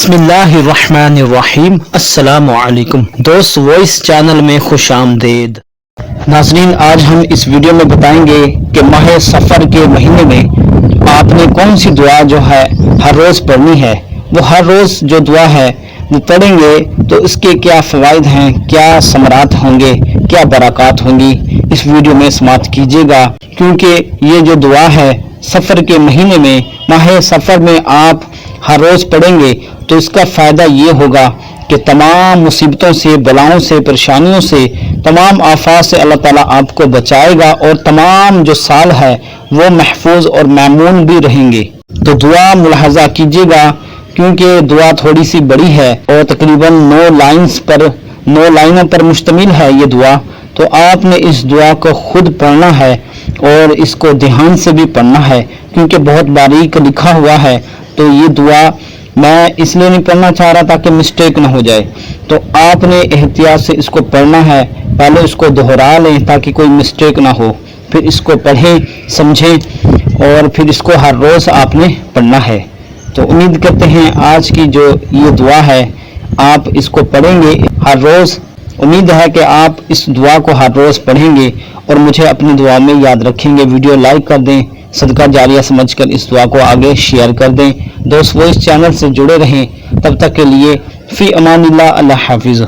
بسم اللہ الرحمن الرحیم۔ السلام علیکم دوست، وائس چینل میں خوش آمدید۔ ناظرین، آج ہم اس ویڈیو میں بتائیں گے کہ ماہ سفر کے مہینے میں آپ نے کون سی دعا جو ہے ہر روز پڑھنی ہے۔ وہ ہر روز جو دعا ہے وہ پڑھیں گے تو اس کے کیا فوائد ہیں، کیا ثمرات ہوں گے، کیا برکات ہوں گی، اس ویڈیو میں سماعت کیجیے گا، کیونکہ یہ جو دعا ہے سفر کے مہینے میں، ماہ سفر میں آپ ہر روز پڑھیں گے تو اس کا فائدہ یہ ہوگا کہ تمام مصیبتوں سے، بلاؤں سے، پریشانیوں سے، تمام آفات سے اللہ تعالیٰ آپ کو بچائے گا اور تمام جو سال ہے وہ محفوظ اور مامون بھی رہیں گے۔ تو دعا ملاحظہ کیجیے گا، کیونکہ دعا تھوڑی سی بڑی ہے اور تقریباً 9 لائنوں پر مشتمل ہے یہ دعا۔ تو آپ نے اس دعا کو خود پڑھنا ہے اور اس کو دھیان سے بھی پڑھنا ہے، کیونکہ بہت باریک لکھا ہوا ہے۔ تو یہ دعا میں اس لیے نہیں پڑھنا چاہ رہا تاکہ مسٹیک نہ ہو جائے، تو آپ نے احتیاط سے اس کو پڑھنا ہے، پہلے اس کو دہرا لیں تاکہ کوئی مسٹیک نہ ہو، پھر اس کو پڑھیں، سمجھیں اور پھر اس کو ہر روز آپ نے پڑھنا ہے۔ تو امید کرتے ہیں آج کی جو یہ دعا ہے آپ اس کو پڑھیں گے ہر روز۔ امید ہے کہ آپ اس دعا کو ہر روز پڑھیں گے اور مجھے اپنی دعا میں یاد رکھیں گے۔ ویڈیو لائک کر دیں، صدقہ جاریہ سمجھ کر اس دعا کو آگے شیئر کر دیں۔ دوست وہ اس چینل سے جڑے رہیں، تب تک کے لیے فی امان اللہ، اللہ حافظ۔